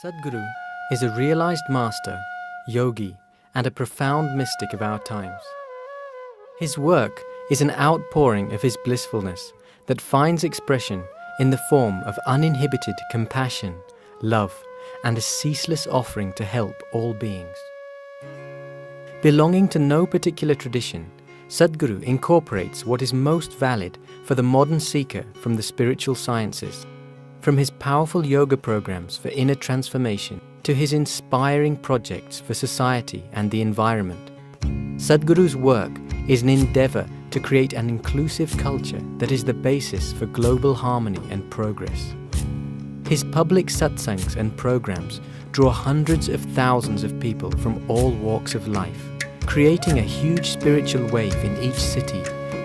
Sadhguru is a realized master, yogi, and a profound mystic of our times. His work is an outpouring of his blissfulness that finds expression in the form of uninhibited compassion, love, and a ceaseless offering to help all beings. Belonging to no particular tradition, Sadhguru incorporates what is most valid for the modern seeker from the spiritual sciences, from his powerful yoga programs for inner transformation to his inspiring projects for society and the environment. Sadhguru's work is an endeavor to create an inclusive culture that is the basis for global harmony and progress. His public satsangs and programs draw hundreds of thousands of people from all walks of life, creating a huge spiritual wave in each city.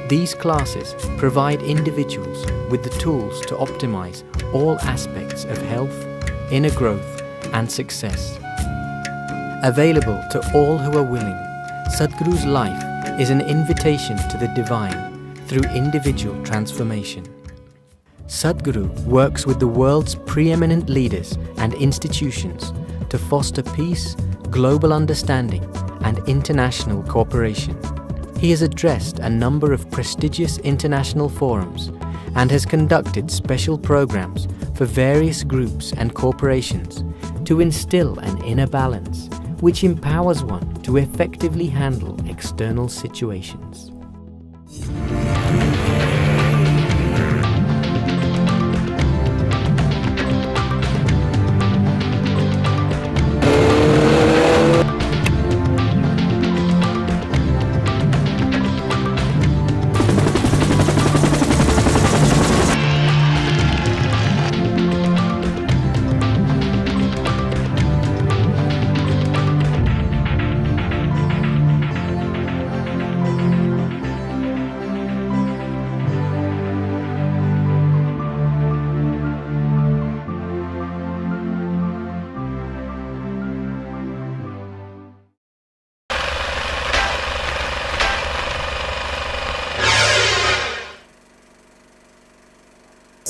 These classes provide individuals with the tools to optimize all aspects of health, inner growth, and success. Available to all who are willing, Sadhguru's life is an invitation to the divine through individual transformation. Sadhguru works with the world's preeminent leaders and institutions to foster peace, global understanding, and international cooperation. He has addressed a number of prestigious international forums and has conducted special programs for various groups and corporations to instill an inner balance which empowers one to effectively handle external situations.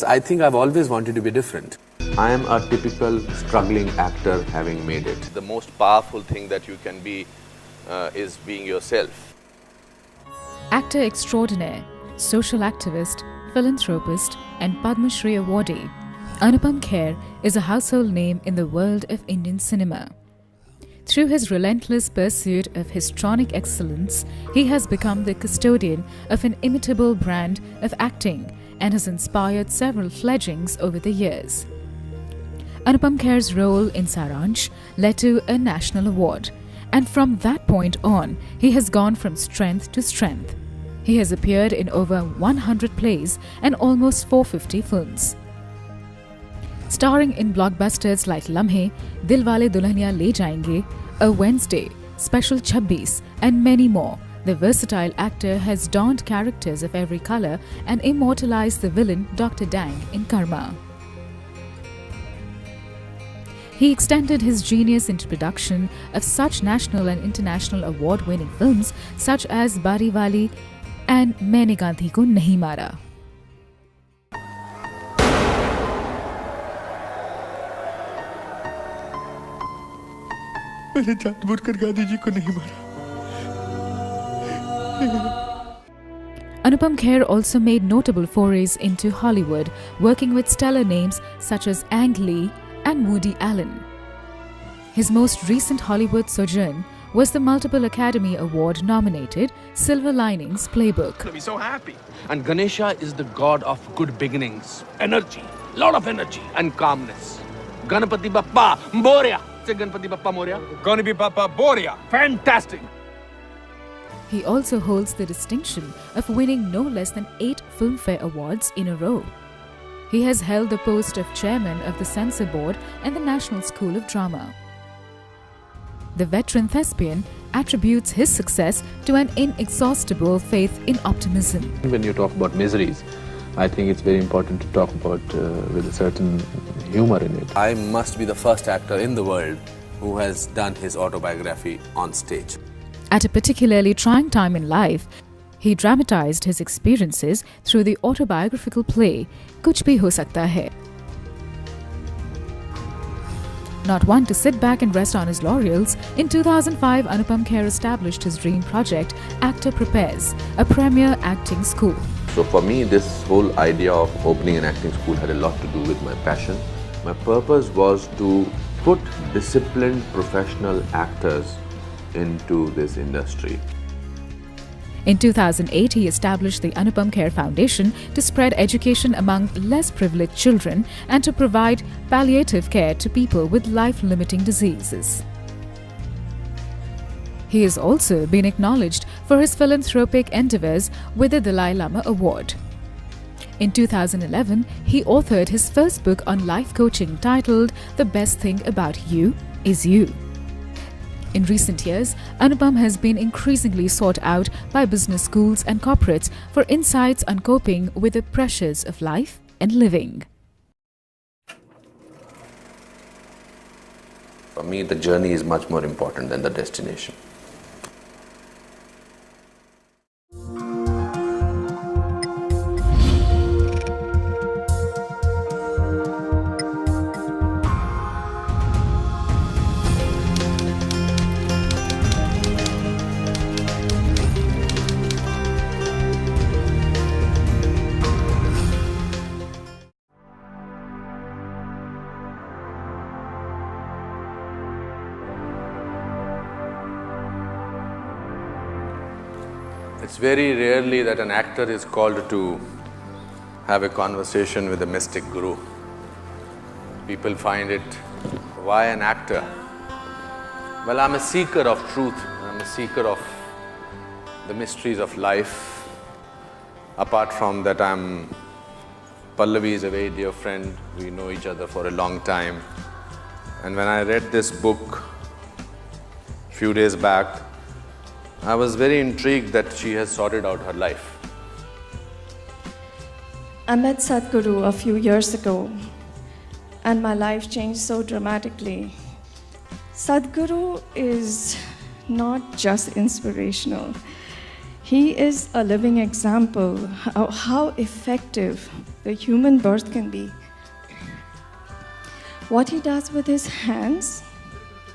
I think I've always wanted to be different. I am a typical struggling actor having made it. The most powerful thing that you can be is being yourself. Actor extraordinaire, social activist, philanthropist and Padma Shri awardee, Anupam Kher is a household name in the world of Indian cinema. Through his relentless pursuit of histrionic excellence, he has become the custodian of an imitable brand of acting and has inspired several fledglings over the years. Anupam Kher's role in Saransh led to a national award, and from that point on, he has gone from strength to strength. He has appeared in over 100 plays and almost 450 films. Starring in blockbusters like Lamhe, Dilwale Dulhaniya Le Jayenge, A Wednesday, Special 26 and many more, the versatile actor has donned characters of every color and immortalized the villain Dr. Dang in Karma. He extended his genius into production of such national and international award-winning films such as Bari Wali and Maine Gandhi Ko Nahi Mara. मैंने जानबूझकर गांधी जी को नहीं मारा। Anupam Kher also made notable forays into Hollywood, working with stellar names such as Ang Lee and Woody Allen. His most recent Hollywood sojourn was the multiple Academy Award-nominated Silver Linings Playbook. Be so happy. And Ganesha is the god of good beginnings, energy, lot of energy and calmness. Ganapati Bappa Moria. Say Ganapati Bappa Moria. Ganapati Bappa Moria. Fantastic. He also holds the distinction of winning no less than 8 Filmfare Awards in a row. He has held the post of chairman of the Censor Board and the National School of Drama. The veteran thespian attributes his success to an inexhaustible faith in optimism. When you talk about miseries, I think it's very important to talk about with a certain humor in it. I must be the first actor in the world who has done his autobiography on stage. At a particularly trying time in life, he dramatized his experiences through the autobiographical play Kuch Bhi Ho Sakta Hai. Not one to sit back and rest on his laurels, in 2005 Anupam Kher established his dream project, Actor Prepares, a premier acting school. So for me, this whole idea of opening an acting school had a lot to do with my passion. My purpose was to put disciplined professional actors into this industry. In 2008, he established the Anupam Kher Foundation to spread education among less privileged children and to provide palliative care to people with life-limiting diseases. He has also been acknowledged for his philanthropic endeavors with the Dalai Lama Award. In 2011, he authored his first book on life coaching titled The Best Thing About You Is You. In recent years, Anupam has been increasingly sought out by business schools and corporates for insights on coping with the pressures of life and living. For me, the journey is much more important than the destination. It's very rarely that an actor is called to have a conversation with a mystic guru. People find it, why an actor? Well, I'm a seeker of truth, I'm a seeker of the mysteries of life. Apart from that, Pallavi is a very dear friend, we know each other for a long time. And when I read this book a few days back, I was very intrigued that she has sorted out her life. I met Sadhguru a few years ago and my life changed so dramatically. Sadhguru is not just inspirational. He is a living example of how effective the human birth can be. What he does with his hands,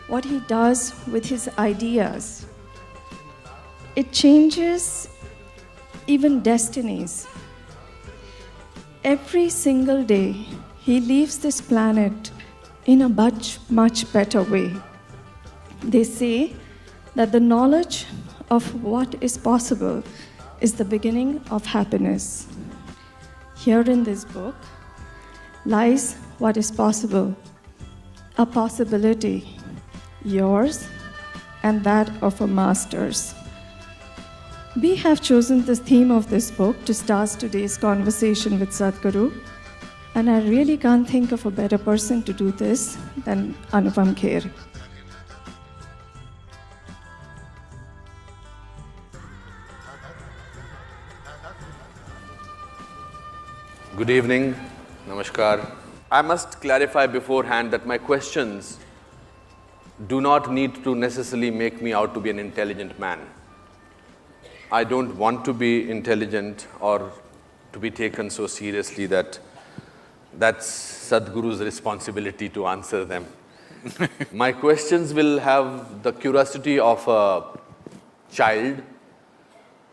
what he does with his ideas, it changes even destinies. Every single day, he leaves this planet in a much, much better way. They say that the knowledge of what is possible is the beginning of happiness. Here in this book lies what is possible, a possibility, yours and that of a master's. We have chosen the theme of this book to start today's conversation with Sadhguru, and I really can't think of a better person to do this than Anupam Kher. Good evening, namaskar. I must clarify beforehand that my questions do not need to necessarily make me out to be an intelligent man. I don't want to be intelligent or to be taken so seriously that that's Sadhguru's responsibility to answer them. My questions will have the curiosity of a child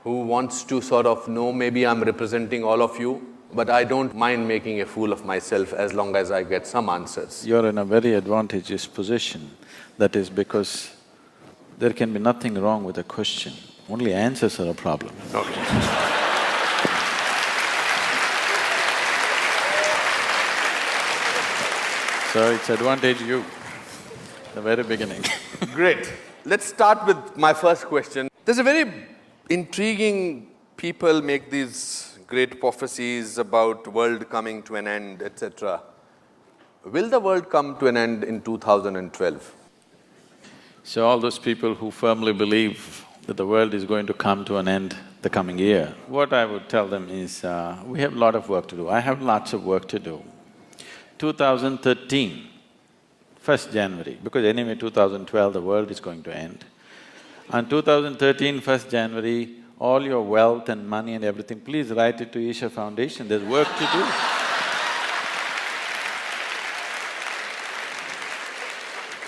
who wants to sort of know, maybe I'm representing all of you, but I don't mind making a fool of myself as long as I get some answers. You're in a very advantageous position. That is because there can be nothing wrong with a question, only answers are a problem. Okay. So it's advantage you, the very beginning. Great. Let's start with my first question. There's a very intriguing… people make these great prophecies about world coming to an end, etc. Will the world come to an end in 2012? So all those people who firmly believe that the world is going to come to an end the coming year, what I would tell them is, we have a lot of work to do. I have lots of work to do. 2013, 1st January, because anyway 2012 the world is going to end. On 2013, 1st January, all your wealth and money and everything, please write it to Isha Foundation, there's work to do.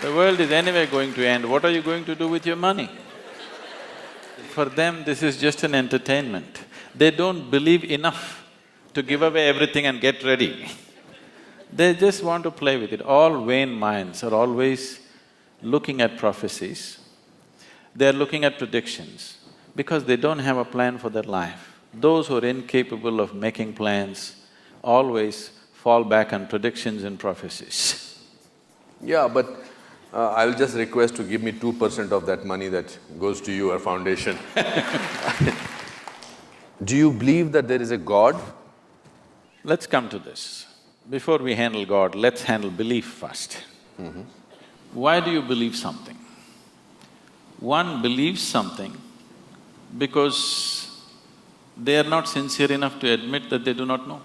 The world is anyway going to end, what are you going to do with your money? For them, this is just an entertainment. They don't believe enough to give away everything and get ready. They just want to play with it. All vain minds are always looking at prophecies, they're looking at predictions because they don't have a plan for their life. Those who are incapable of making plans always fall back on predictions and prophecies. Yeah, but I'll just request to give me 2% of that money that goes to your foundation. Do you believe that there is a God? Let's come to this. Before we handle God, let's handle belief first. Why do you believe something? One believes something because they are not sincere enough to admit that they do not know.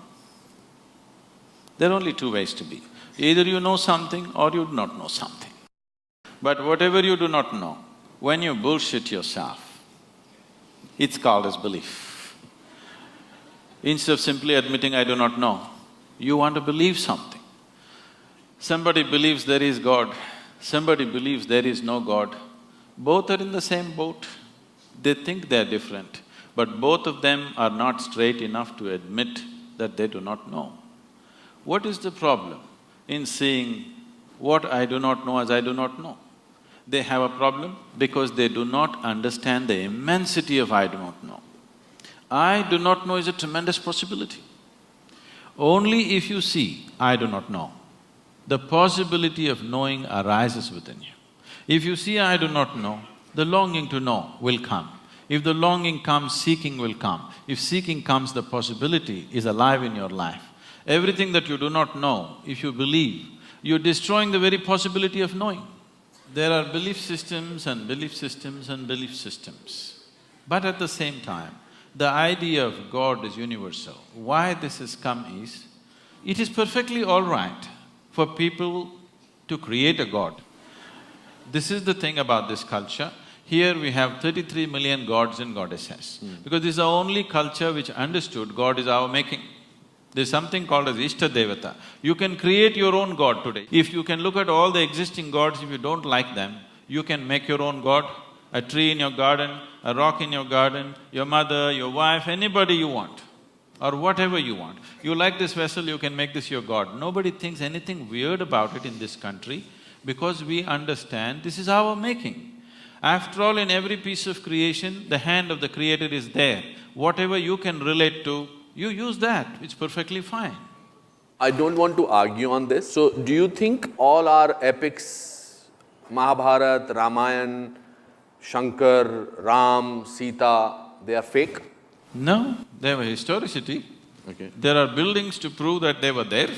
There are only two ways to be. Either you know something or you do not know something. But whatever you do not know, when you bullshit yourself, it's called as belief. Instead of simply admitting, I do not know, you want to believe something. Somebody believes there is God, somebody believes there is no God. Both are in the same boat. They think they're different, but both of them are not straight enough to admit that they do not know. What is the problem in seeing what I do not know as I do not know? They have a problem because they do not understand the immensity of I do not know. I do not know is a tremendous possibility. Only if you see I do not know, the possibility of knowing arises within you. If you see I do not know, the longing to know will come. If the longing comes, seeking will come. If seeking comes, the possibility is alive in your life. Everything that you do not know, if you believe, you're destroying the very possibility of knowing. There are belief systems and belief systems and belief systems. But at the same time, the idea of God is universal. Why this has come is, it is perfectly all right for people to create a God. This is the thing about this culture. Here we have 33 million gods and goddesses, because this is the only culture which understood God is our making. There's something called as Ishta Devata. You can create your own God today. If you can look at all the existing gods, if you don't like them, you can make your own God. A tree in your garden, a rock in your garden, your mother, your wife, anybody you want, or whatever you want. You like this vessel, you can make this your God. Nobody thinks anything weird about it in this country because we understand this is our making. After all, in every piece of creation, the hand of the Creator is there. Whatever you can relate to, you use that, it's perfectly fine. I don't want to argue on this. So, do you think all our epics, Mahabharata, Ramayana, Shankar, Ram, Sita, they are fake? No, they have a historicity. Okay. There are buildings to prove that they were there.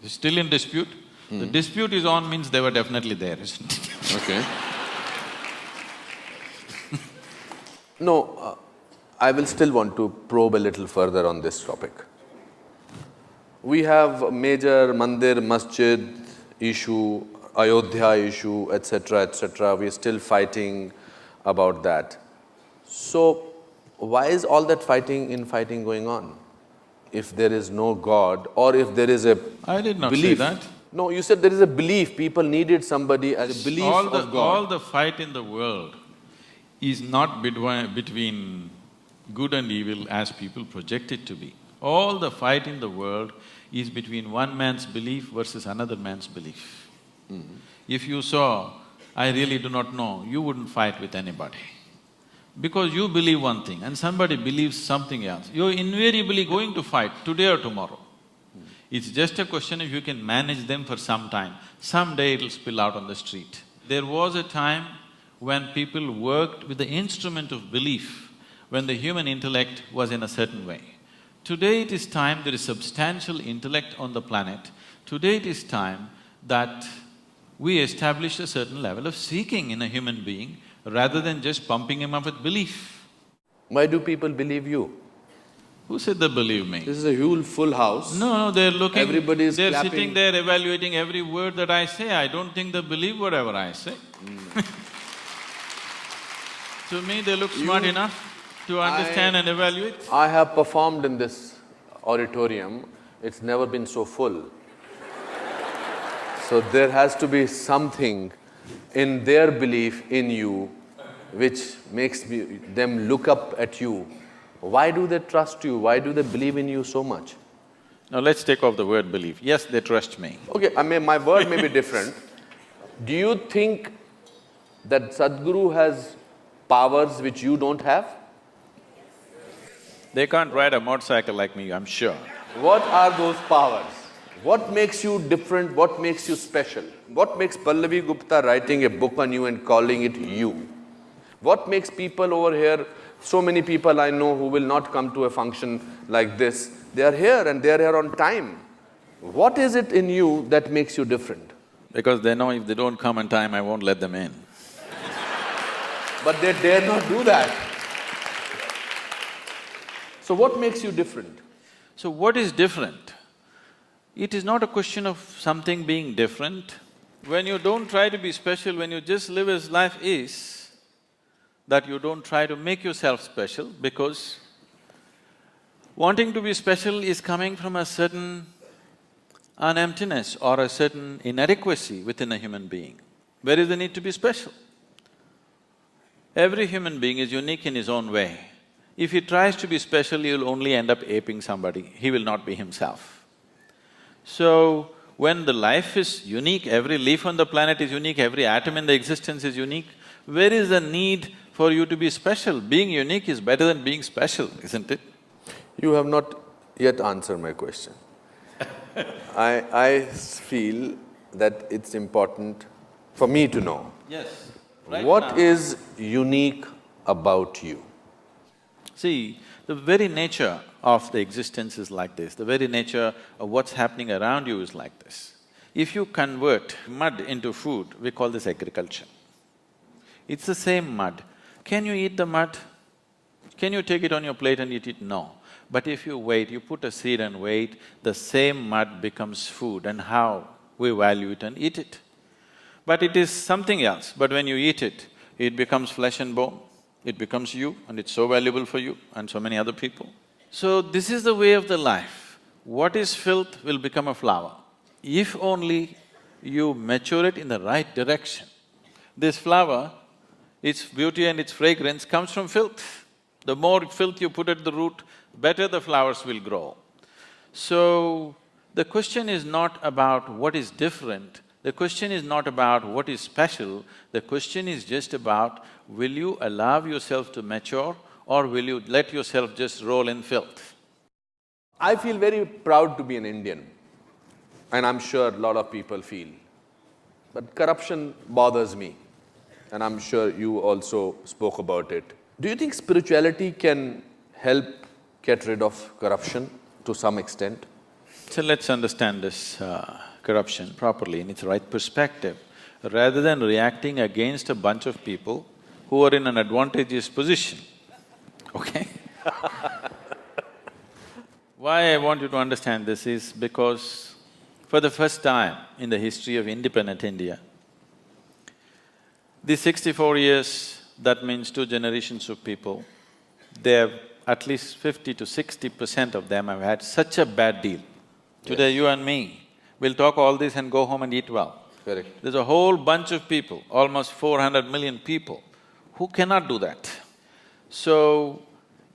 It's still in dispute. The dispute is on means they were definitely there, isn't it? Okay. No, I will still want to probe a little further on this topic. We have major mandir, masjid issue, Ayodhya issue, etc. We are still fighting about that. So, why is all that fighting going on? If there is no God, or if there is a I did not belief. say that. No, you said there is a belief, people needed somebody as a belief of God. All the fight in the world is not between good and evil as people project it to be. All the fight in the world is between one man's belief versus another man's belief. If you saw, I really do not know, you wouldn't fight with anybody. Because you believe one thing and somebody believes something else, you're invariably going to fight today or tomorrow. It's just a question if you can manage them for some time. Someday it'll spill out on the street. There was a time when people worked with the instrument of belief, when the human intellect was in a certain way. Today it is time there is substantial intellect on the planet. Today it is time that we establish a certain level of seeking in a human being rather than just pumping him up with belief. Why do people believe you? Who said they believe me? This is a huge full house. No, they're looking… Everybody is they're clapping. sitting there evaluating every word that I say. I don't think they believe whatever I say. To me, they look smart enough to understand and evaluate. I have performed in this auditorium, it's never been so full. So there has to be something in their belief in you which makes them look up at you. Why do they trust you? Why do they believe in you so much? Now let's take off the word belief. Yes, they trust me. Okay, I mean, my word may be different. Do you think that Sadhguru has powers which you don't have? They can't ride a motorcycle like me, I'm sure. What are those powers? What makes you different? What makes you special? What makes Pallavi Gupta writing a book on you and calling it you? What makes people over here, so many people I know who will not come to a function like this, they are here and they are here on time. What is it in you that makes you different? Because they know if they don't come on time, I won't let them in. But they dare not do that. So what makes you different? So what is different? It is not a question of something being different. When you don't try to be special, when you just live as life is, that you don't try to make yourself special, because wanting to be special is coming from a certain an emptiness or a certain inadequacy within a human being. Where is the need to be special? Every human being is unique in his own way. If he tries to be special, he will only end up aping somebody, he will not be himself. So, when the life is unique, every leaf on the planet is unique, every atom in the existence is unique, where is the need for you to be special? Being unique is better than being special, isn't it? You have not yet answered my question. I feel that it's important for me to know. Yes. Right What now, is unique about you? see, the very nature of the existence is like this, the very nature of what's happening around you is like this. If you convert mud into food, we call this agriculture. It's the same mud. Can you eat the mud? Can you take it on your plate and eat it? No. But if you wait, you put a seed and wait, the same mud becomes food, and how we value it and eat it. But it is something else, but when you eat it, it becomes flesh and bone, it becomes you, and it's so valuable for you and so many other people. So this is the way of the life. What is filth will become a flower, if only you mature it in the right direction. This flower, its beauty and its fragrance comes from filth. The more filth you put at the root, better the flowers will grow. So, the question is not about what is different, the question is not about what is special, the question is just about, will you allow yourself to mature or will you let yourself just roll in filth? I feel very proud to be an Indian, and I'm sure a lot of people feel. But corruption bothers me, and I'm sure you also spoke about it. Do you think spirituality can help get rid of corruption to some extent? So let's understand this corruption properly in its right perspective. Rather than reacting against a bunch of people who are in an advantageous position, okay? Why I want you to understand this is because for the first time in the history of independent India, these 64 years, that means 2 generations of people, they have at least 50 to 60% of them have had such a bad deal. Today you and me, we'll talk all this and go home and eat well. Correct. There's a whole bunch of people, almost 400 million people, who cannot do that. So,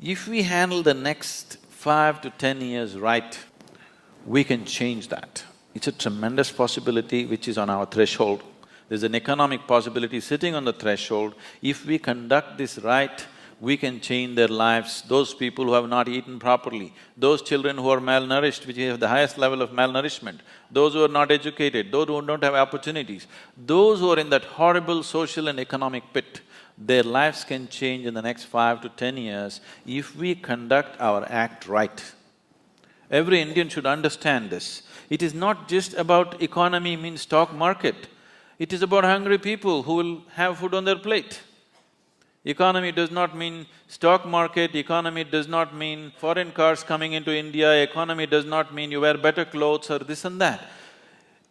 if we handle the next 5 to 10 years right, we can change that. It's a tremendous possibility which is on our threshold. There's an economic possibility sitting on the threshold. If we conduct this right, we can change their lives. Those people who have not eaten properly, those children who are malnourished, which have the highest level of malnourishment, those who are not educated, those who don't have opportunities, those who are in that horrible social and economic pit, their lives can change in the next 5 to 10 years if we conduct our act right. Every Indian should understand this. It is not just about economy means stock market. It is about hungry people who will have food on their plate. Economy does not mean stock market, economy does not mean foreign cars coming into India, economy does not mean you wear better clothes or this and that.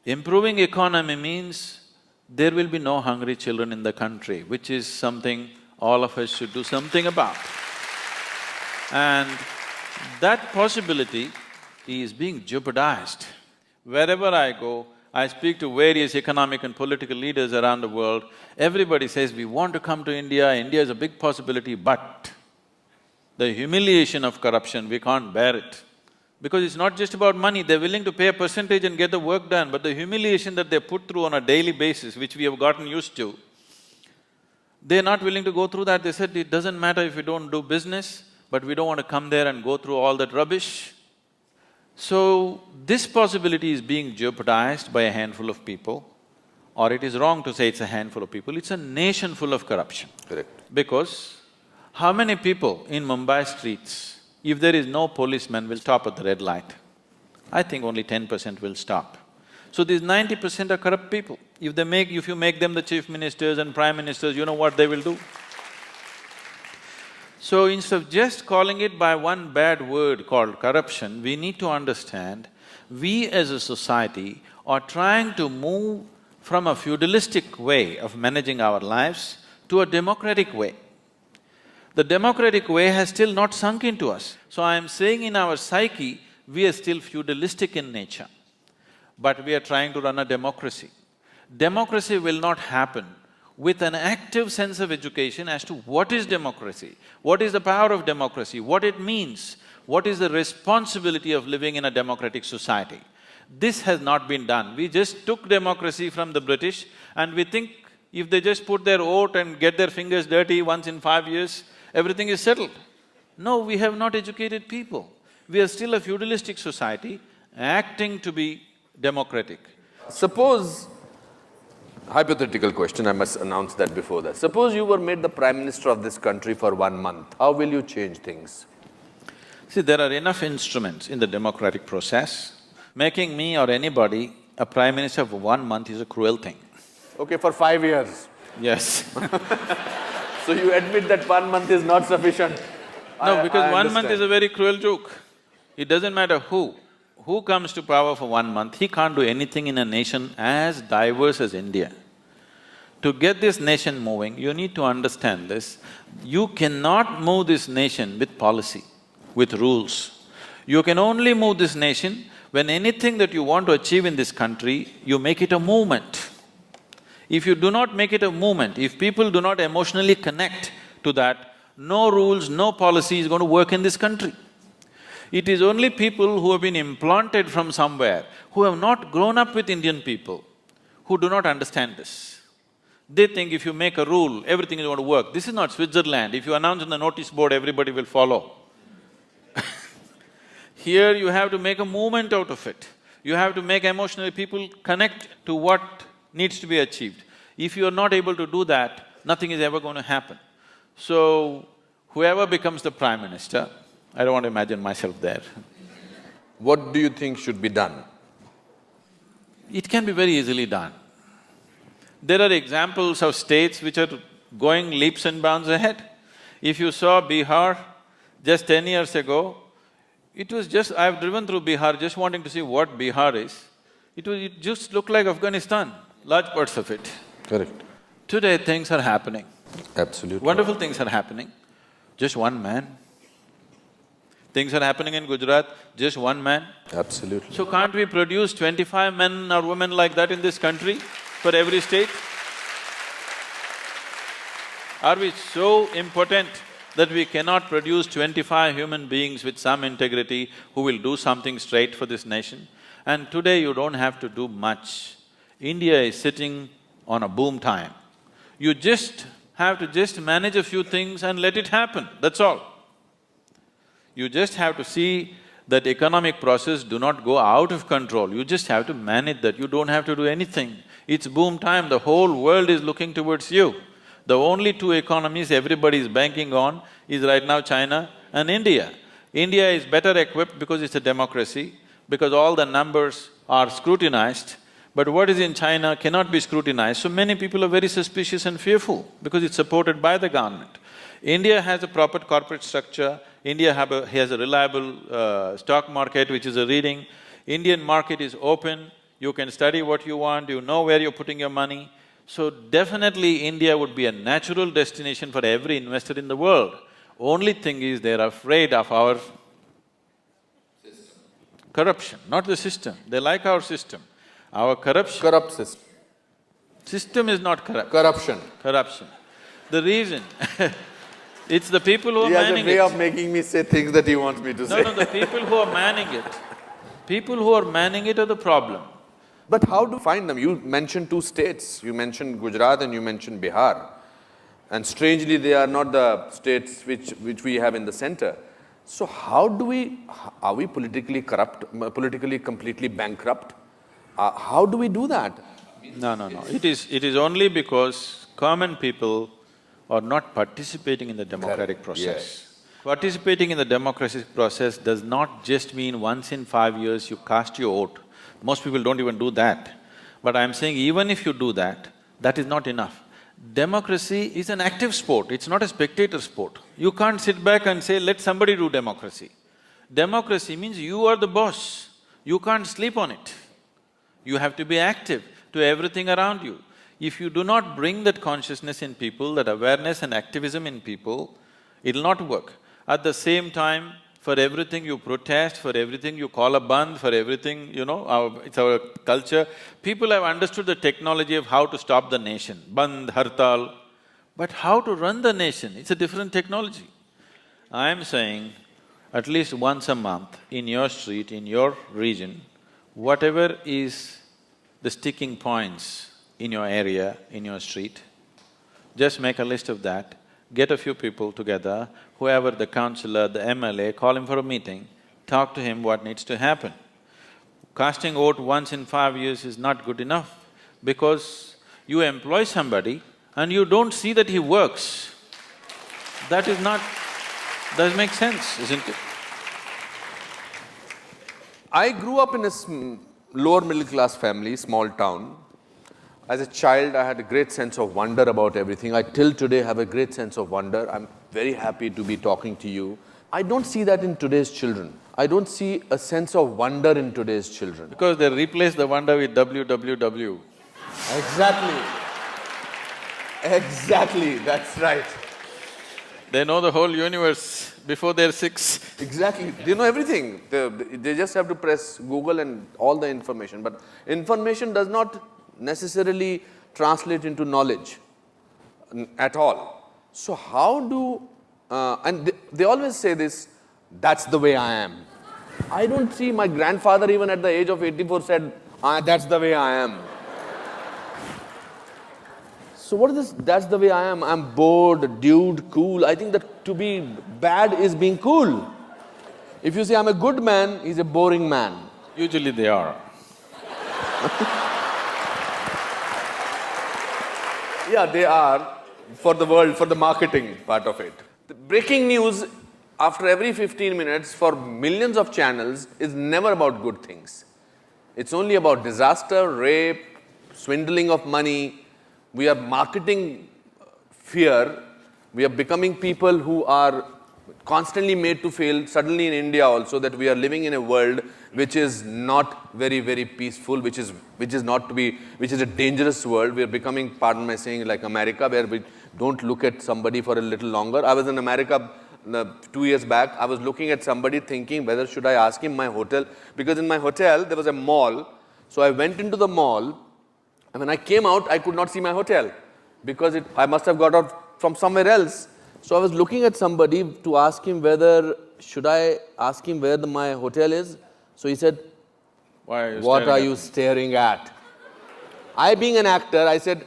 Improving economy means there will be no hungry children in the country, which is something all of us should do something about. And that possibility is being jeopardized. Wherever I go, I speak to various economic and political leaders around the world, everybody says, we want to come to India, India is a big possibility, but the humiliation of corruption, we can't bear it. Because it's not just about money, they're willing to pay a percentage and get the work done, but the humiliation that they put through on a daily basis, which we have gotten used to, they're not willing to go through that. They said, it doesn't matter if we don't do business, but we don't want to come there and go through all that rubbish. So, this possibility is being jeopardized by a handful of people, or it is wrong to say it's a handful of people, it's a nation full of corruption. Correct. Because how many people in Mumbai streets, if there is no policeman, will stop at the red light? I think only 10% will stop. So these 90% are corrupt people. If you make them the chief ministers and prime ministers, you know what they will do? So instead of just calling it by one bad word called corruption, we need to understand, we as a society are trying to move from a feudalistic way of managing our lives to a democratic way. The democratic way has still not sunk into us. So I am saying in our psyche, we are still feudalistic in nature, but we are trying to run a democracy. Democracy will not happen with an active sense of education as to what is democracy, what is the power of democracy, what it means, what is the responsibility of living in a democratic society. This has not been done. We just took democracy from the British and we think if they just put their vote and get their fingers dirty once in 5 years, everything is settled. No, we have not educated people. We are still a feudalistic society acting to be democratic. Suppose, hypothetical question, I must announce that before that. Suppose you were made the Prime Minister of this country for 1 month, how will you change things? See, there are enough instruments in the democratic process. Making me or anybody a Prime Minister for 1 month is a cruel thing. Okay, for 5 years. Yes. So you admit that 1 month is not sufficient? No, because I 1 month understand. is a very cruel joke. It doesn't matter who comes to power for 1 month, he can't do anything in a nation as diverse as India. To get this nation moving, you need to understand this. You cannot move this nation with policy, with rules. You can only move this nation when anything that you want to achieve in this country, you make it a movement. If you do not make it a movement, if people do not emotionally connect to that, no rules, no policy is going to work in this country. It is only people who have been implanted from somewhere, who have not grown up with Indian people, who do not understand this. They think if you make a rule, everything is going to work. This is not Switzerland. If you announce on the notice board, everybody will follow. Here you have to make a movement out of it. You have to make emotionally people connect to what needs to be achieved. If you are not able to do that, nothing is ever going to happen. So, whoever becomes the Prime Minister, I don't want to imagine myself there. What do you think should be done? It can be very easily done. There are examples of states which are going leaps and bounds ahead. If you saw Bihar just 10 years ago, it was just… I've driven through Bihar just wanting to see what Bihar is. It just looked like Afghanistan, large parts of it. Correct. Today things are happening. Absolutely. Wonderful things are happening. Just one man. Things are happening in Gujarat, just one man. Absolutely. So can't we produce 25 men or women like that in this country for every state? Are we so impotent that we cannot produce 25 human beings with some integrity who will do something straight for this nation? And today you don't have to do much. India is sitting on a boom time. You just have to manage a few things and let it happen, that's all. You just have to see that economic process do not go out of control, you just have to manage that, you don't have to do anything. It's boom time, the whole world is looking towards you. The only two economies everybody is banking on is right now China and India. India is better equipped because it's a democracy, because all the numbers are scrutinized, but what is in China cannot be scrutinized, so many people are very suspicious and fearful because it's supported by the government. India has a proper corporate structure, India has a reliable stock market which is a reading. Indian market is open, you can study what you want, you know where you're putting your money. So definitely India would be a natural destination for every investor in the world. Only thing is they're afraid of our corruption, not the system. They like our system. Our corruption… Corrupt system. System is not corrupt. Corruption. Corruption. The reason it's the people who are He has a manning way it. of making me say things that he wants me to say. No, the people who are manning it. People who are manning it are the problem. But how do you find them? You mentioned two states. You mentioned Gujarat and you mentioned Bihar. And strangely, they are not the states which we have in the center. So how do we… are we politically corrupt, politically completely bankrupt? How do we do that? No. It is only because common people are not participating in the democratic process. Yes. Participating in the democratic process does not just mean once in 5 years you cast your vote. Most people don't even do that. But I'm saying even if you do that, that is not enough. Democracy is an active sport, it's not a spectator sport. You can't sit back and say, let somebody do democracy. Democracy means you are the boss, you can't sleep on it. You have to be active to everything around you. If you do not bring that consciousness in people, that awareness and activism in people, it'll not work. At the same time, for everything you protest, for everything you call a bandh, for everything, it's our culture. People have understood the technology of how to stop the nation, bandh, hartal, but how to run the nation, it's a different technology. I'm saying, at least once a month, in your street, in your region, whatever is the sticking points in your area, in your street, just make a list of that, get a few people together, whoever the councillor, the MLA, call him for a meeting, talk to him what needs to happen. Casting vote once in 5 years is not good enough because you employ somebody and you don't see that he works. That is not… doesn't make sense, isn't it? I grew up in a lower middle class family, small town. As a child, I had a great sense of wonder about everything. I till today have a great sense of wonder. I'm very happy to be talking to you. I don't see that in today's children. I don't see a sense of wonder in today's children. Because they replace the wonder with www. Exactly, that's right. They know the whole universe before they're 6. Exactly, they know everything. They just have to press Google and all the information. But information does not necessarily translate into knowledge at all. So how do… and they always say this, that's the way I am. I don't see… my grandfather even at the age of 84 said, that's the way I am. So what is this, that's the way I am? I'm bored, dude, cool. I think that to be bad is being cool. If you say I'm a good man, he's a boring man. Usually they are. Yeah, they are for the world, for the marketing part of it. The breaking news after every 15 minutes for millions of channels is never about good things. It's only about disaster, rape, swindling of money. We are marketing fear. We are becoming people who are constantly made to fail. Suddenly in India also, that we are living in a world which is not very, very peaceful, which is a dangerous world. We are becoming, pardon my saying, like America, where we don't look at somebody for a little longer. I was in America 2 years back. I was looking at somebody thinking whether should I ask him my hotel, because in my hotel there was a mall. So I went into the mall, and when I came out, I could not see my hotel because I must have got out from somewhere else. So I was looking at somebody to ask him whether should I ask him where my hotel is. So he said, what are you staring at? I being an actor, I said,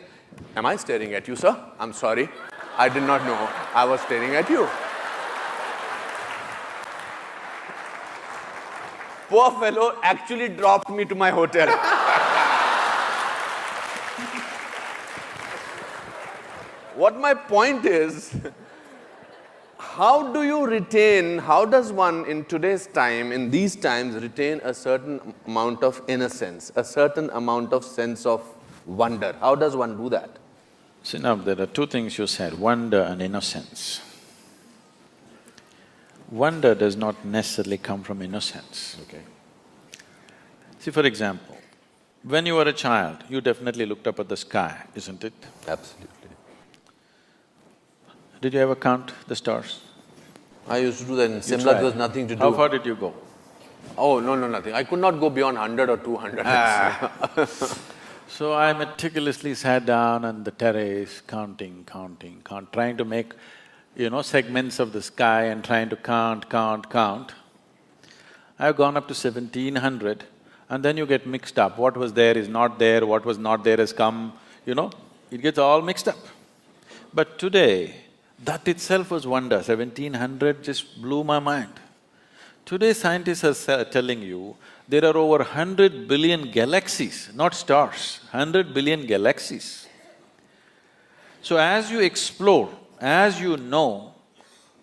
am I staring at you, sir? I'm sorry. I did not know I was staring at you. Poor fellow actually dropped me to my hotel. What my point is, how does one in today's time, in these times, retain a certain amount of innocence, a certain amount of sense of wonder? How does one do that? See, now there are two things you said, wonder and innocence. Wonder does not necessarily come from innocence. Okay. See, for example, when you were a child, you definitely looked up at the sky, isn't it? Absolutely. Did you ever count the stars? I used to do that in Simla. There was nothing to do. How far did you go? Oh, no, nothing. I could not go beyond 100 or 200. So I meticulously sat down on the terrace, counting, trying to make, segments of the sky and trying to count. I've gone up to 1700, and then you get mixed up. What was there is not there, what was not there has come, it gets all mixed up. But today, that itself was wonder. 1700 just blew my mind. Today scientists are telling you there are over 100 billion galaxies, not stars, 100 billion galaxies. So as you explore, as you know,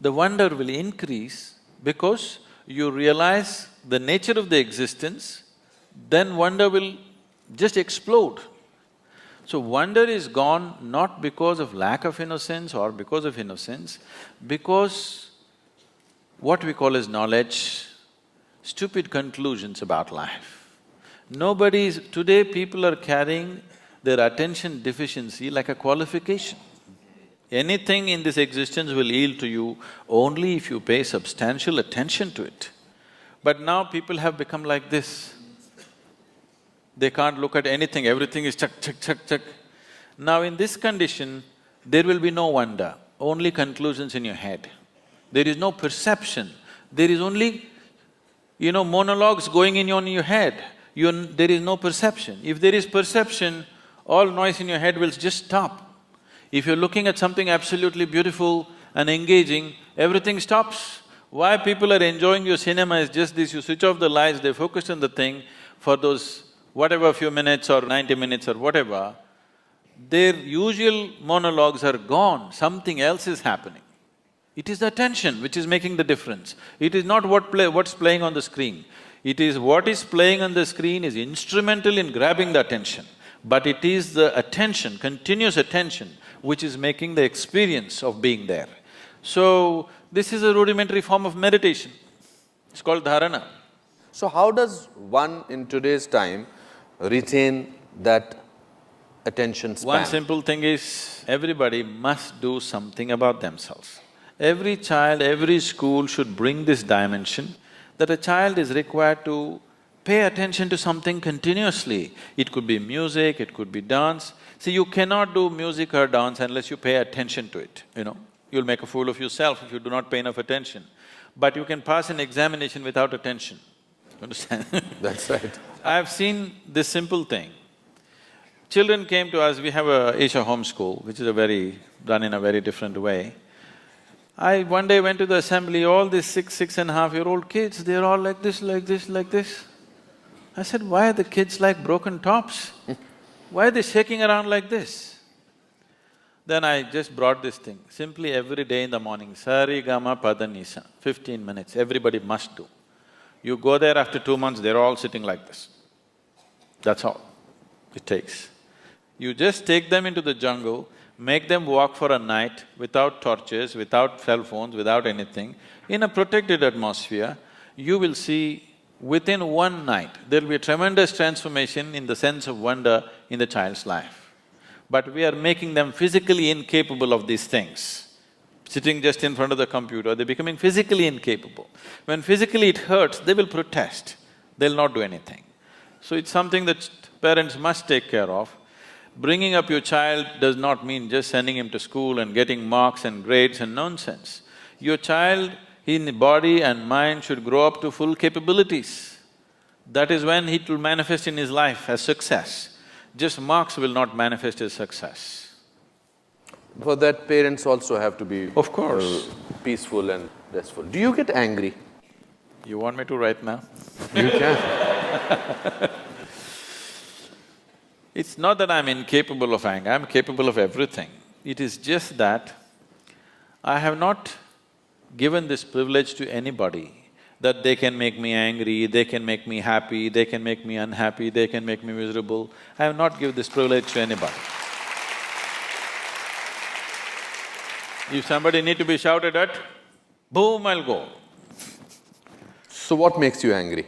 the wonder will increase because you realize the nature of the existence, then wonder will just explode. So wonder is gone not because of lack of innocence or because of innocence, because what we call as knowledge, stupid conclusions about life. Today people are carrying their attention deficiency like a qualification. Anything in this existence will yield to you only if you pay substantial attention to it. But now people have become like this. They can't look at anything, everything is chuck. Now in this condition, there will be no wonder, only conclusions in your head. There is no perception, there is only, monologues going in on your head. There is no perception. If there is perception, all noise in your head will just stop. If you're looking at something absolutely beautiful and engaging, everything stops. Why people are enjoying your cinema is just this, you switch off the lights, they're focused on the thing for those whatever few minutes or 90 minutes or whatever, their usual monologues are gone, something else is happening. It is the attention which is making the difference. It is not what's playing on the screen. It is what is playing on the screen is instrumental in grabbing the attention, but it is the attention, continuous attention, which is making the experience of being there. So, this is a rudimentary form of meditation. It's called dharana. So how does one in today's time retain that attention span? One simple thing is, everybody must do something about themselves. Every child, every school should bring this dimension that a child is required to pay attention to something continuously. It could be music, it could be dance. See, you cannot do music or dance unless you pay attention to it, You'll make a fool of yourself if you do not pay enough attention. But you can pass an examination without attention, you understand? That's right. I've seen this simple thing. Children came to us, we have a Isha home school, which is run in a very different way. I one day went to the assembly, all these 6.5-year-old kids, they're all like this. I said, why are the kids like broken tops? Why are they shaking around like this? Then I just brought this thing, simply every day in the morning, sari gama pada nisa, 15 minutes, everybody must do. You go there after 2 months, they're all sitting like this. That's all it takes. You just take them into the jungle, make them walk for a night without torches, without cell phones, without anything, in a protected atmosphere, you will see within one night, there'll be a tremendous transformation in the sense of wonder in the child's life. But we are making them physically incapable of these things. Sitting just in front of the computer, they're becoming physically incapable. When physically it hurts, they will protest, they'll not do anything. So it's something that parents must take care of. Bringing up your child does not mean just sending him to school and getting marks and grades and nonsense. Your child in body and mind should grow up to full capabilities. That is when it will manifest in his life as success. Just marks will not manifest as success. For that, parents also have to be… Of course. Peaceful and restful. Do you get angry? You want me to right now? You can. It's not that I'm incapable of anger, I'm capable of everything. It is just that I have not given this privilege to anybody that they can make me angry, they can make me happy, they can make me unhappy, they can make me miserable. I have not given this privilege to anybody. If somebody need to be shouted at, boom, I'll go. So what makes you angry?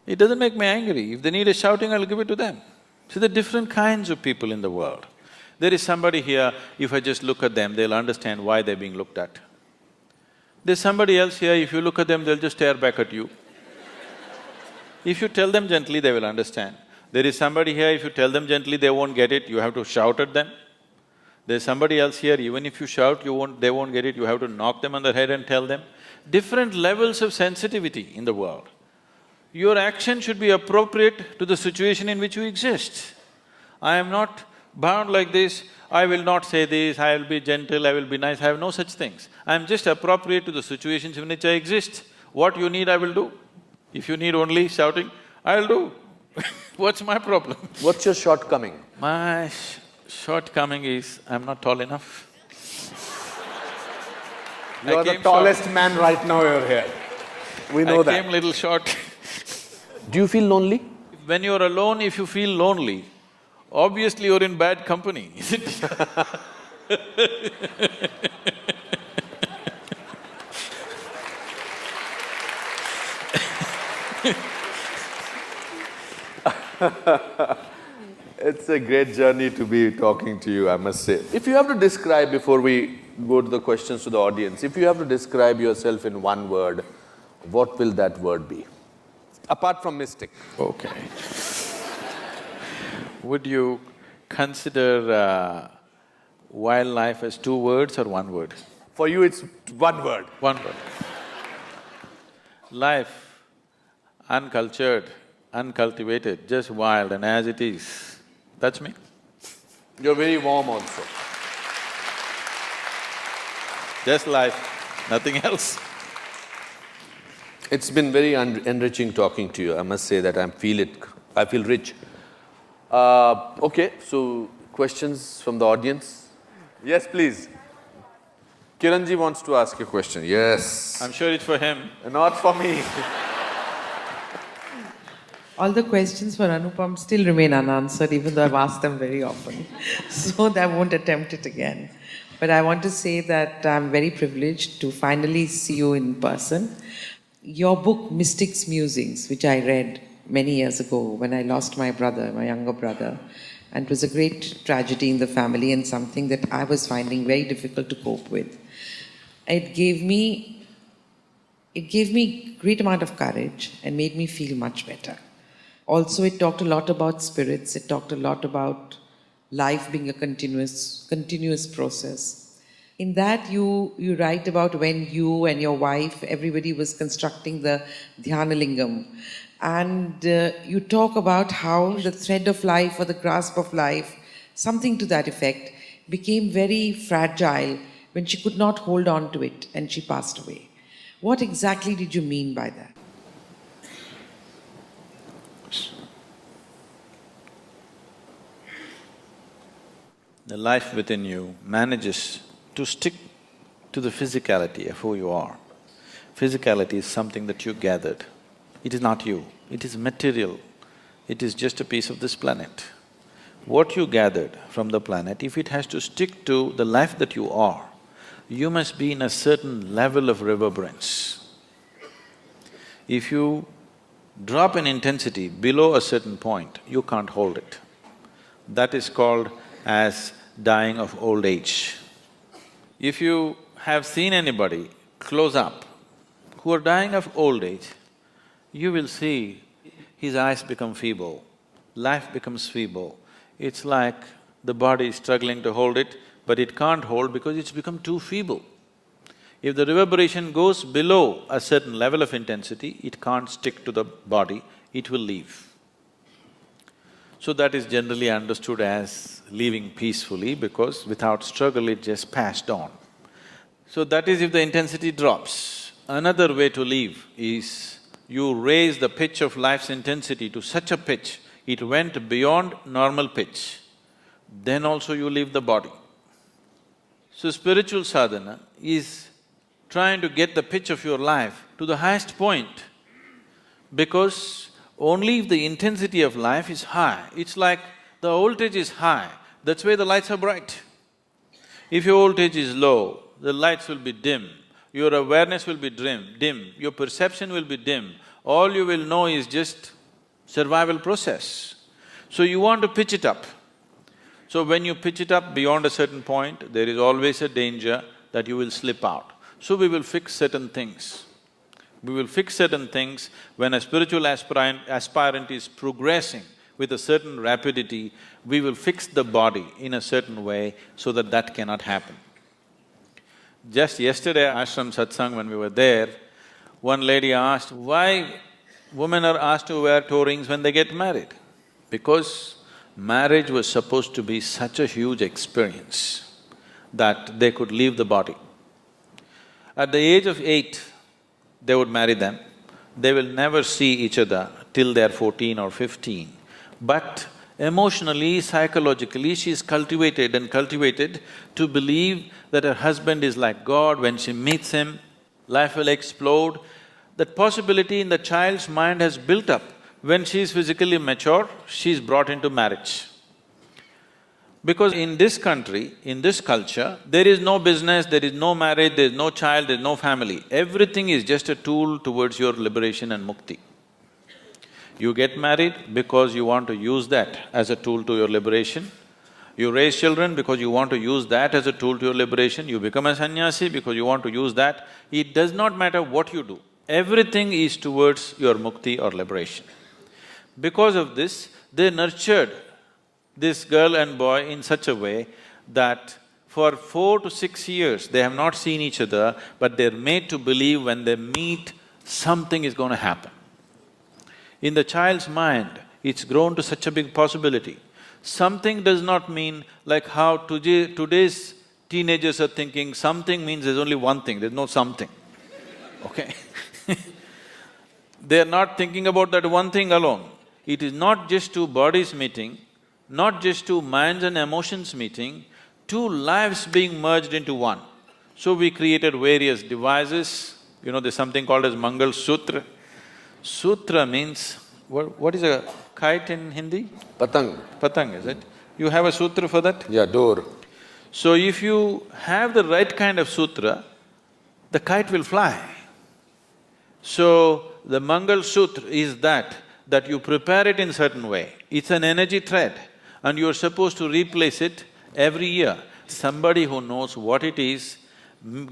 It doesn't make me angry. If they need a shouting, I'll give it to them. See, there are different kinds of people in the world. There is somebody here, if I just look at them, they'll understand why they're being looked at. There's somebody else here, if you look at them, they'll just stare back at you. If you tell them gently, they will understand. There is somebody here, if you tell them gently, they won't get it, you have to shout at them. There's somebody else here, even if you shout, they won't get it, you have to knock them on the head and tell them. Different levels of sensitivity in the world. Your action should be appropriate to the situation in which you exist. I am not bound like this, I will not say this, I will be gentle, I will be nice, I have no such things. I am just appropriate to the situations in which I exist. What you need, I will do. If you need only shouting, I'll do. What's my problem? What's your shortcoming? My shortcoming is, I'm not tall enough. You're the tallest man right now you're here. We know that. I came little short. Do you feel lonely? When you're alone, if you feel lonely, obviously you're in bad company, isn't it? It's a great journey to be talking to you, I must say. If you have to describe, before we go to the questions to the audience, if you have to describe yourself in one word, what will that word be? Apart from mystic. Okay. Would you consider wildlife as 2 words or 1 word? For you, it's one word. 1 word. Life, uncultured, uncultivated, just wild and as it is. That's me. You're very warm also. Just life, nothing else. It's been very enriching talking to you. I must say that I feel rich. Okay, so questions from the audience? Yes, please. Kiranji wants to ask a question. Yes. I'm sure it's for him. Not for me. All the questions for Anupam still remain unanswered, even though I've asked them very often. So I won't attempt it again. But I want to say that I'm very privileged to finally see you in person. Your book, Musings, which I read many years ago when I lost my brother, my younger brother, and it was a great tragedy in the family and something that I was finding very difficult to cope with. It gave me great amount of courage and made me feel much better. Also, it talked a lot about spirits, it talked a lot about life being a continuous process. In that, you write about when you and your wife, everybody was constructing the Dhyanalingam. And you talk about how the thread of life or the grasp of life, something to that effect, became very fragile when she could not hold on to it and she passed away. What exactly did you mean by that? The life within you manages to stick to the physicality of who you are. Physicality is something that you gathered. It is not you, it is material, it is just a piece of this planet. What you gathered from the planet, if it has to stick to the life that you are, you must be in a certain level of reverberance. If you drop an intensity below a certain point, you can't hold it. That is called as dying of old age. If you have seen anybody close up who are dying of old age, you will see his eyes become feeble, life becomes feeble. It's like the body is struggling to hold it, but it can't hold because it's become too feeble. If the reverberation goes below a certain level of intensity, it can't stick to the body, it will leave. So that is generally understood as leaving peacefully because without struggle it just passed on. So that is if the intensity drops. Another way to leave is you raise the pitch of life's intensity to such a pitch, it went beyond normal pitch, then also you leave the body. So spiritual sadhana is trying to get the pitch of your life to the highest point because only if the intensity of life is high, it's like the voltage is high, that's why the lights are bright. If your voltage is low, the lights will be dim, your awareness will be dim, your perception will be dim, all you will know is just survival process. So you want to pitch it up. So when you pitch it up beyond a certain point, there is always a danger that you will slip out. So we will fix certain things. We will fix certain things. When a spiritual aspirant is progressing with a certain rapidity, we will fix the body in a certain way so that that cannot happen. Just yesterday, ashram satsang, when we were there, one lady asked, why women are asked to wear toe rings when they get married? Because marriage was supposed to be such a huge experience that they could leave the body. At the age of 8, they would marry them. They will never see each other till they're 14 or 15. But emotionally, psychologically, she's cultivated and cultivated to believe that her husband is like God. When she meets him, life will explode. That possibility in the child's mind has built up. When she is physically mature, she's brought into marriage. Because in this country, in this culture, there is no business, there is no marriage, there is no child, there is no family. Everything is just a tool towards your liberation and mukti. You get married because you want to use that as a tool to your liberation. You raise children because you want to use that as a tool to your liberation. You become a sannyasi because you want to use that. It does not matter what you do. Everything is towards your mukti or liberation. Because of this, they nurtured this girl and boy in such a way that for 4 to 6 years, they have not seen each other, but they're made to believe when they meet, something is going to happen. In the child's mind, it's grown to such a big possibility. Something does not mean like how today's teenagers are thinking, something means there's only one thing, there's no something, okay? They're not thinking about that one thing alone. It is not just two bodies meeting, not just two minds and emotions meeting, two lives being merged into one. So we created various devices, there's something called as Mangal Sutra. Sutra means… what is a kite in Hindi? Patang. Patang, is it? You have a sutra for that? Yeah, door. So if you have the right kind of sutra, the kite will fly. So the Mangal Sutra is that you prepare it in certain way. It's an energy thread and you're supposed to replace it every year. Somebody who knows what it is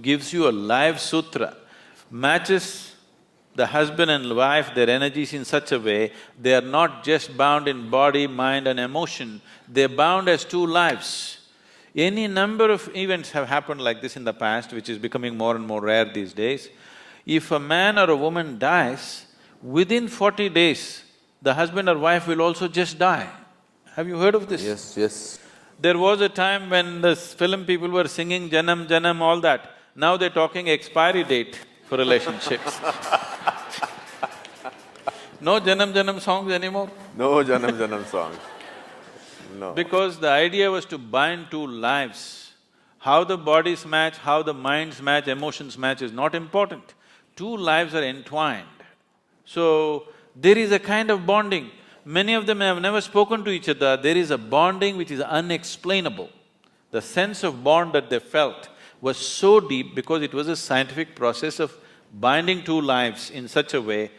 gives you a live sutra, matches the husband and wife, their energies in such a way, they are not just bound in body, mind and emotion, they're bound as two lives. Any number of events have happened like this in the past, which is becoming more and more rare these days. If a man or a woman dies, within 40 days, the husband or wife will also just die. Have you heard of this? Yes, yes. There was a time when the film people were singing Janam, Janam, all that. Now they're talking expiry date for relationships. No Janam Janam songs anymore? No Janam Janam songs. No. Because the idea was to bind two lives. How the bodies match, how the minds match, emotions match is not important. Two lives are entwined. So, there is a kind of bonding. Many of them have never spoken to each other. There is a bonding which is unexplainable. The sense of bond that they felt was so deep because it was a scientific process of binding two lives in such a way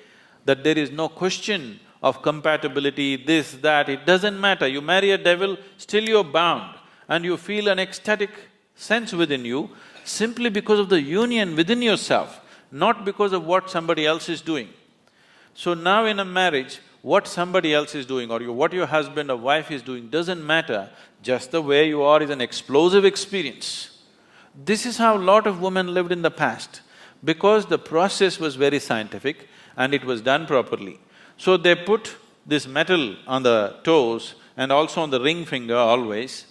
that there is no question of compatibility, this, that, it doesn't matter. You marry a devil, still you're bound and you feel an ecstatic sense within you simply because of the union within yourself, not because of what somebody else is doing. So now in a marriage, what somebody else is doing or what your husband or wife is doing doesn't matter, just the way you are is an explosive experience. This is how a lot of women lived in the past, because the process was very scientific and it was done properly. So they put this metal on the toes and also on the ring finger always,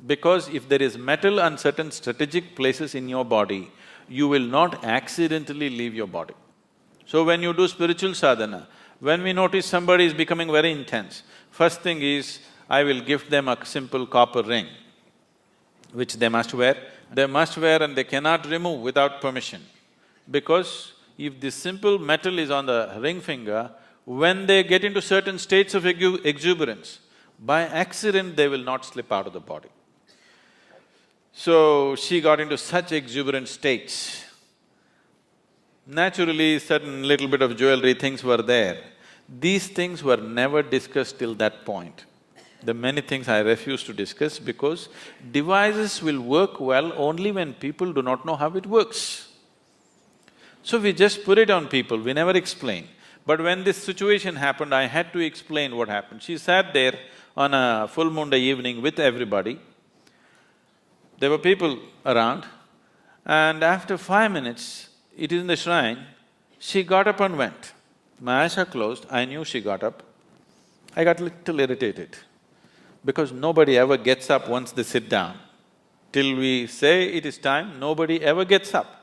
because if there is metal on certain strategic places in your body, you will not accidentally leave your body. So when you do spiritual sadhana, when we notice somebody is becoming very intense, first thing is, I will gift them a simple copper ring, which they must wear. They must wear and they cannot remove without permission. Because if this simple metal is on the ring finger, when they get into certain states of exuberance, by accident they will not slip out of the body. So, she got into such exuberant states. Naturally, certain little bit of jewelry things were there. These things were never discussed till that point. There are many things I refuse to discuss because devices will work well only when people do not know how it works. So we just put it on people, we never explain. But when this situation happened, I had to explain what happened. She sat there on a full moon day evening with everybody. There were people around, and after 5 minutes, it is in the shrine, she got up and went. My eyes are closed, I knew she got up. I got little irritated, because nobody ever gets up once they sit down. Till we say it is time, nobody ever gets up.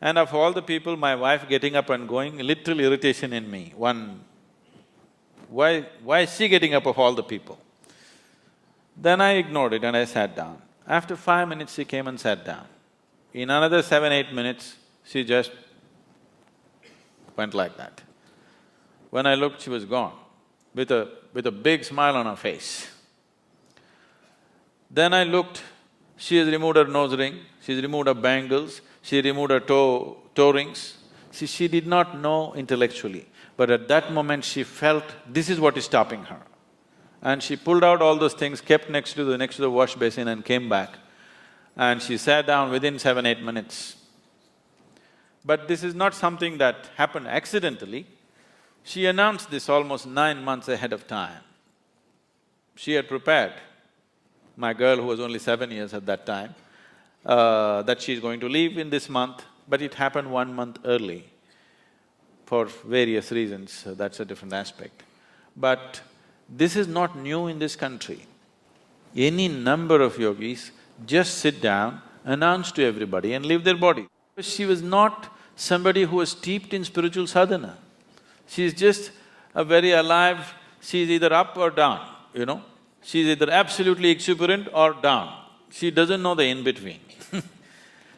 And of all the people, my wife getting up and going, little irritation in me. Why is she getting up of all the people? Then I ignored it and I sat down. After 5 minutes, she came and sat down. In another 7-8 minutes, she just went like that. When I looked, she was gone, with a big smile on her face. Then I looked, she has removed her nose ring, she's removed her bangles, she removed her toe rings. See, she did not know intellectually, but at that moment she felt this is what is stopping her. And she pulled out all those things, kept next to the wash basin and came back. And she sat down within 7-8 minutes. But this is not something that happened accidentally. She announced this almost 9 months ahead of time. She had prepared, my girl who was only 7 years at that time, that she's going to leave in this month, but it happened 1 month early for various reasons, so that's a different aspect. But this is not new in this country. Any number of yogis just sit down, announce to everybody and leave their body. She was not somebody who was steeped in spiritual sadhana. She's just a very alive, she's either up or down, you know. She's either absolutely exuberant or down. She doesn't know the in-between.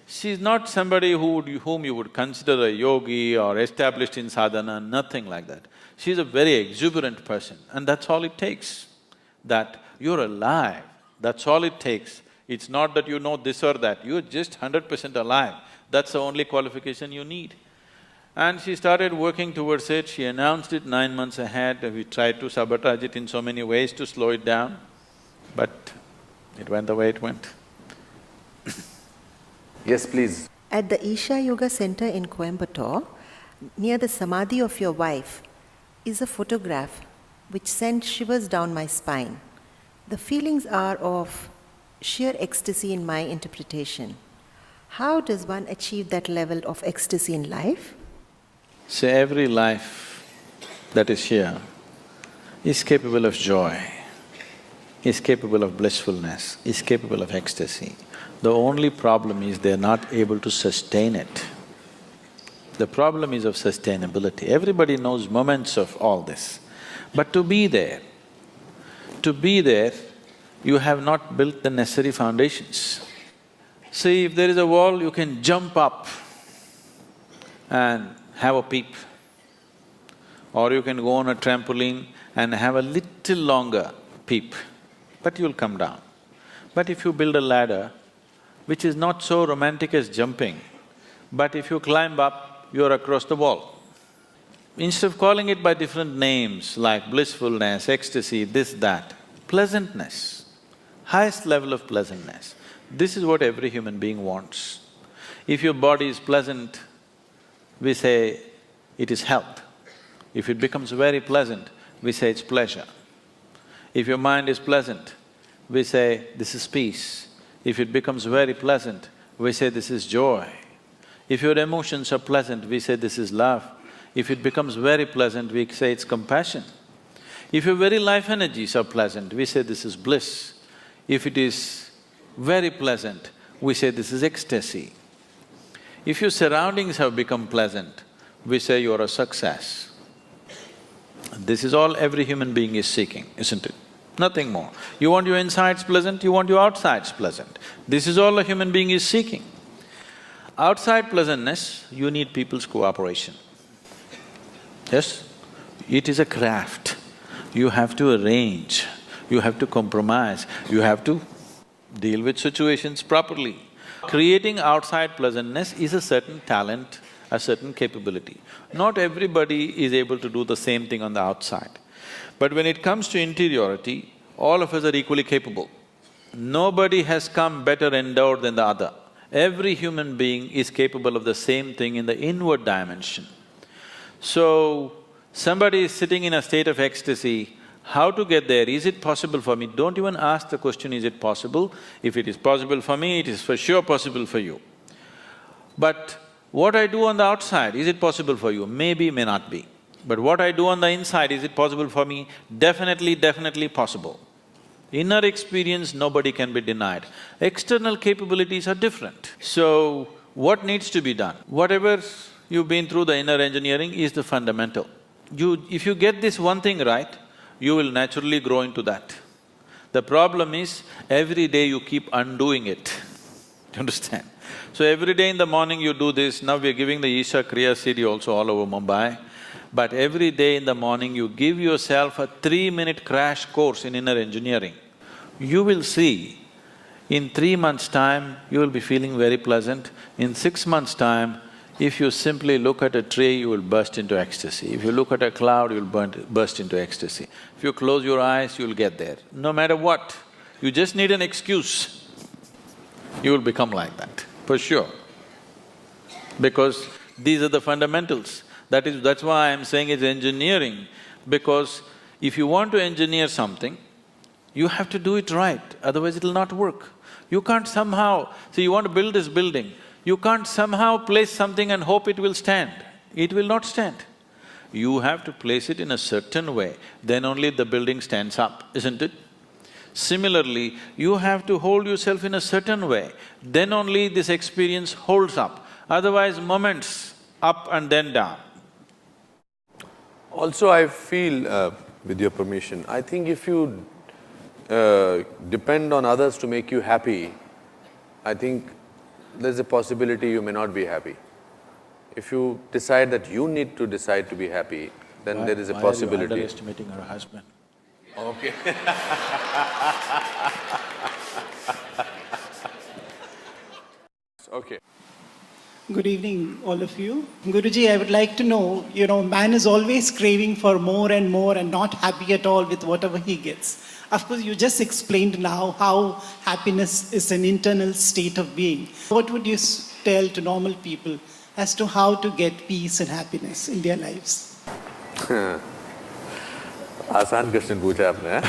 She's not somebody whom you would consider a yogi or established in sadhana, nothing like that. She's a very exuberant person, and that's all it takes. That you're alive, that's all it takes. It's not that you know this or that, you're just 100% alive. That's the only qualification you need. And she started working towards it, she announced it 9 months ahead, we tried to sabotage it in so many ways to slow it down, but it went the way it went. Yes, please. At the Isha Yoga Center in Coimbatore, near the Samadhi of your wife, is a photograph which sent shivers down my spine. The feelings are of sheer ecstasy in my interpretation. How does one achieve that level of ecstasy in life? So every life that is here is capable of joy, is capable of blissfulness, is capable of ecstasy. The only problem is they're not able to sustain it. The problem is of sustainability. Everybody knows moments of all this. But to be there, you have not built the necessary foundations. See, if there is a wall, you can jump up and have a peep. Or you can go on a trampoline and have a little longer peep, but you'll come down. But if you build a ladder, which is not so romantic as jumping, but if you climb up, you're across the wall. Instead of calling it by different names like blissfulness, ecstasy, this, that, pleasantness, highest level of pleasantness, this is what every human being wants. If your body is pleasant, we say it is health. If it becomes very pleasant, we say it's pleasure. If your mind is pleasant, we say this is peace. If it becomes very pleasant, we say this is joy. If your emotions are pleasant, we say this is love. If it becomes very pleasant, we say it's compassion. If your very life energies are pleasant, we say this is bliss. If it is very pleasant, we say this is ecstasy. If your surroundings have become pleasant, we say you're a success. This is all every human being is seeking, isn't it? Nothing more. You want your insides pleasant, you want your outsides pleasant. This is all a human being is seeking. Outside pleasantness, you need people's cooperation. Yes? It is a craft. You have to arrange, you have to compromise, you have to deal with situations properly. Creating outside pleasantness is a certain talent, a certain capability. Not everybody is able to do the same thing on the outside. But when it comes to interiority, all of us are equally capable. Nobody has come better endowed than the other. Every human being is capable of the same thing in the inward dimension. So, somebody is sitting in a state of ecstasy, how to get there? Is it possible for me? Don't even ask the question, is it possible? If it is possible for me, it is for sure possible for you. But what I do on the outside, is it possible for you? Maybe, may not be. But what I do on the inside, is it possible for me? Definitely, definitely possible. Inner experience, nobody can be denied. External capabilities are different. So, what needs to be done? Whatever you've been through, the inner engineering is the fundamental. If you get this one thing right, you will naturally grow into that. The problem is, every day you keep undoing it. You understand? So every day in the morning you do this, now we are giving the Isha Kriya CD also all over Mumbai. But every day in the morning you give yourself a 3-minute crash course in inner engineering. You will see, in 3 months' time, you will be feeling very pleasant. In 6 months' time, if you simply look at a tree, you will burst into ecstasy. If you look at a cloud, you will burst into ecstasy. If you close your eyes, you will get there. No matter what, you just need an excuse. You will become like that, for sure. Because these are the fundamentals. That's why I'm saying it's engineering, because if you want to engineer something, you have to do it right, otherwise it'll not work. You can't somehow… See, you want to build this building, you can't somehow place something and hope it will stand. It will not stand. You have to place it in a certain way, then only the building stands up, isn't it? Similarly, you have to hold yourself in a certain way, then only this experience holds up. Otherwise, moments up and then down. Also, I feel, with your permission, I think if you depend on others to make you happy, I think there's a possibility you may not be happy. If you decide that you need to decide to be happy, then there is a possibility. Why are you underestimating her husband? Okay. Okay. Good evening, all of you. Guruji, I would like to know, man is always craving for more and more and not happy at all with whatever he gets. Of course, you just explained now how happiness is an internal state of being. What would you tell to normal people as to how to get peace and happiness in their lives? आसान question पूछा आपने।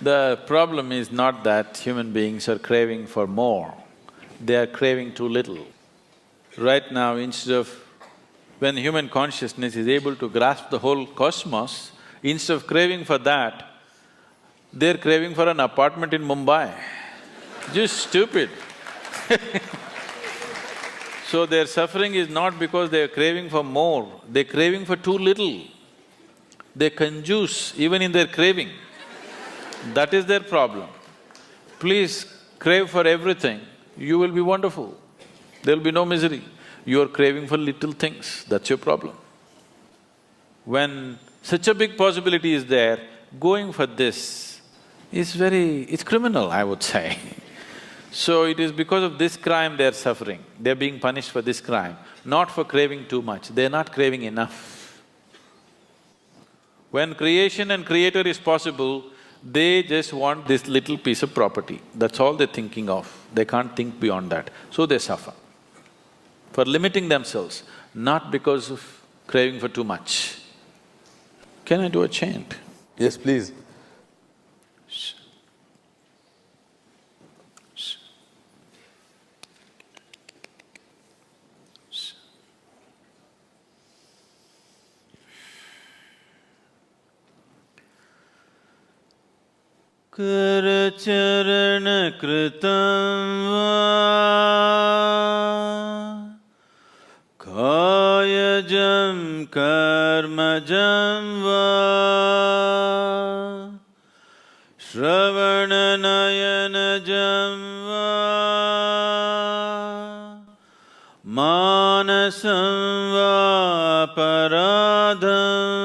The problem is not that human beings are craving for more, they are craving too little. Right now, when human consciousness is able to grasp the whole cosmos, instead of craving for that, they're craving for an apartment in Mumbai. Just stupid. So their suffering is not because they're craving for more, they're craving for too little. They conjuice even in their craving. That is their problem. Please crave for everything, you will be wonderful. There'll be no misery. You're craving for little things, that's your problem. When such a big possibility is there, going for this is it's criminal, I would say. So it is because of this crime they're suffering. They're being punished for this crime, not for craving too much. They're not craving enough. When creation and creator is possible, they just want this little piece of property. That's all they're thinking of. They can't think beyond that. So they suffer. For limiting themselves, not because of craving for too much. Can I do a chant? Yes, please. Kar charan kritam va kayajam karmajam va shravana nayanajam va manasam va paradam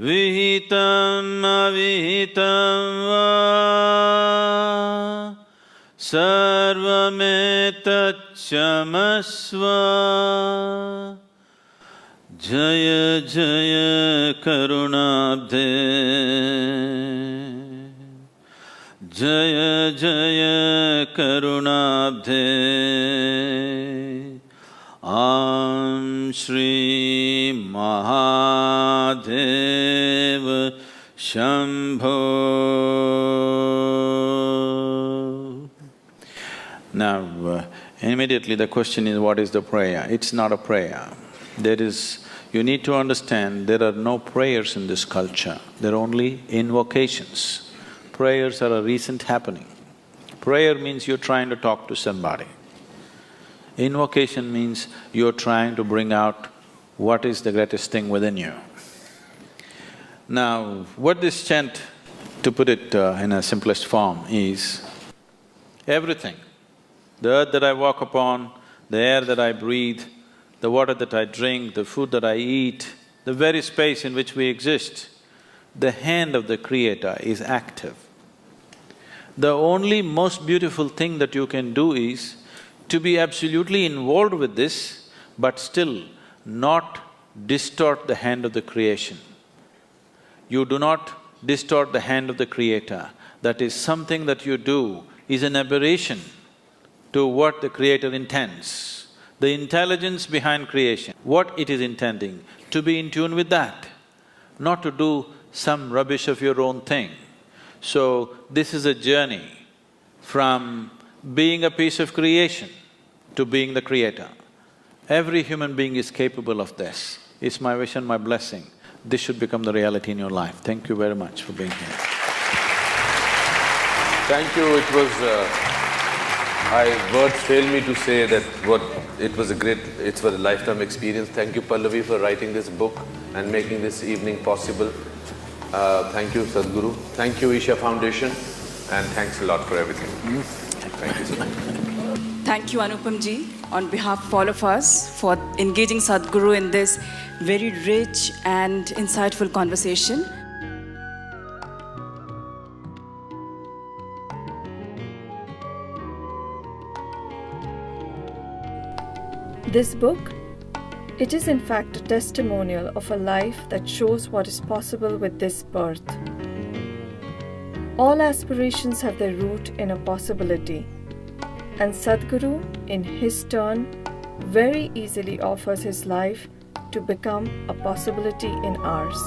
vihitam avihitam va sarvametacchamasva jaya jaya karunabdhe Jaya Jaya Karunabdhe Am Shri Mahadev Shambho. Now, immediately the question is, what is the prayer? It's not a prayer. You need to understand, there are no prayers in this culture, there are only invocations. Prayers are a recent happening. Prayer means you're trying to talk to somebody. Invocation means you're trying to bring out what is the greatest thing within you. Now, what this chant, to put it in a simplest form, is everything. The earth that I walk upon, the air that I breathe, the water that I drink, the food that I eat, the very space in which we exist, the hand of the Creator is active. The only most beautiful thing that you can do is to be absolutely involved with this, but still not distort the hand of the creation. You do not distort the hand of the Creator. That is, something that you do is an aberration to what the Creator intends. The intelligence behind creation, what it is intending, to be in tune with that, not to do some rubbish of your own thing. So, this is a journey from being a piece of creation to being the Creator. Every human being is capable of this. It's my wish and my blessing. This should become the reality in your life. Thank you very much for being here. Thank you. Words fail me to say that it was a lifetime experience. Thank you, Pallavi, for writing this book and making this evening possible. Thank you, Sadhguru. Thank you, Isha Foundation, and thanks a lot for everything. Thank you so much. Thank you, Anupam ji, on behalf of all of us, for engaging Sadhguru in this very rich and insightful conversation. This book, it is in fact a testimonial of a life that shows what is possible with this birth. All aspirations have their root in a possibility, and Sadhguru, in his turn, very easily offers his life to become a possibility in ours.